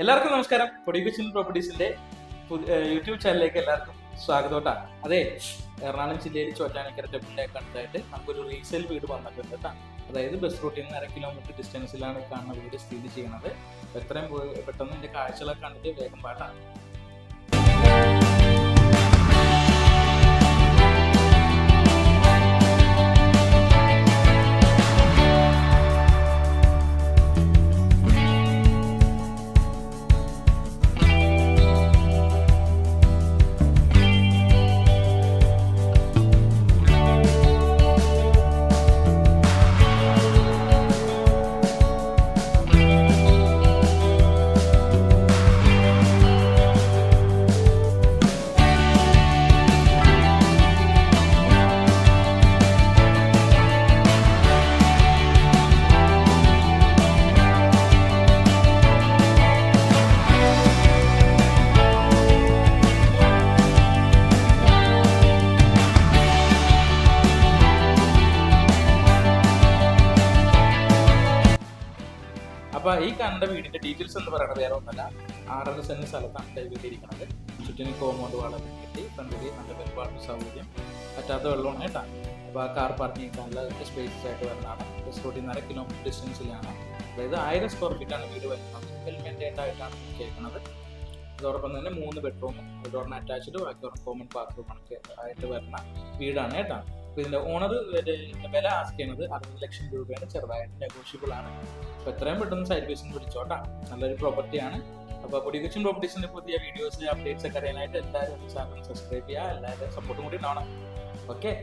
എല്ലാവർക്കും നമസ്കാരം. കൊടികുച്ചിൻ പ്രോപ്പർട്ടീസിന്റെ യൂട്യൂബ് ചാനലിലേക്ക് എല്ലാവർക്കും സ്വാഗതം. അതെ, എറണാകുളം ജില്ലയിൽ ചോറ്റാനിക്കര ടെമ്പിളിലേക്ക് അടുത്തായിട്ട് നമുക്കൊരു റീസെയിൽ വീട് വന്നിട്ടുണ്ട് കേട്ടോ. അതായത് ബസ് റൂട്ടിൽ നിന്ന് 1.5 കിലോമീറ്റർ ഡിസ്റ്റൻസിലാണ് കാണുന്ന വീട് സ്ഥിതി ചെയ്യുന്നത്. എത്രയും പെട്ടെന്ന് എൻ്റെ കാഴ്ചകളൊക്കെ കണ്ടിട്ട് വേഗം പാട്ടാണ്. അപ്പൊ ഈ കണ്ട വീടിന്റെ ഡീറ്റെയിൽസ് എന്ന് പറയുന്നത് വേറെ ഒന്നല്ല, 6.5 സെന്റ് സ്ഥലത്താണ് വീട് ഇരിക്കുന്നത്. ചുറ്റിനും കോമ്പൗണ്ട് വളരെ കിട്ടി, ഫ്രണ്ടില് നല്ല വെൽപ്പാട്ട് സൗകര്യം, പറ്റാത്ത വെള്ളമാണ് കേട്ടോ. അപ്പോൾ ആ കാർ പാർക്കിംഗ് നല്ല സ്പേസസ് ആയിട്ട് വരുന്നതാണ്. ബസ് റൂട്ടിൽ നിന്ന് 1.5 കിലോമീറ്റർ ഡിസ്റ്റൻസിലാണ്. അതായത് 1000 സ്ക്വയർ ഫീറ്റാണ് വീട് വരുന്നത്. വെൽ മെയിൻറ്റൈൻഡ് ആയിട്ടാണ് കേൾക്കുന്നത്. അതോടൊപ്പം തന്നെ 3 ബെഡ്റൂമും ഡോറിന് അറ്റാച്ച്ഡ്, ബാക്കി കോമൺ ബാത്റൂമൊക്കെ ആയിട്ട് വരുന്ന വീടാണ് കേട്ടോ. അപ്പോൾ ഇതിൻ്റെ ഓണർ വില ആസ്ക് ചെയ്യുന്നത് 60 ലക്ഷം രൂപയാണ്. ചെറുതായിട്ട് നെഗോഷ്യബിൾ ആണ്. അപ്പോൾ എത്രയും പെട്ടെന്ന് സൈഡ് ബേസിന് പിടിച്ചോട്ടാ. നല്ലൊരു പ്രോപ്പർട്ടിയാണ്. അപ്പോൾ കൊടികുച്ചിൻ പ്രോപ്പർട്ടീസിൻ്റെ പുതിയ വീഡിയോസിൻ്റെ അപ്ഡേറ്റ്സ് ഒക്കെ അറിയാനായിട്ട് എല്ലാവരും ചാനൽ സബ്സ്ക്രൈബ് ചെയ്യുക. എല്ലാവരും സപ്പോർട്ടും കൂടി ഉണ്ടാവണം. ഓക്കെ.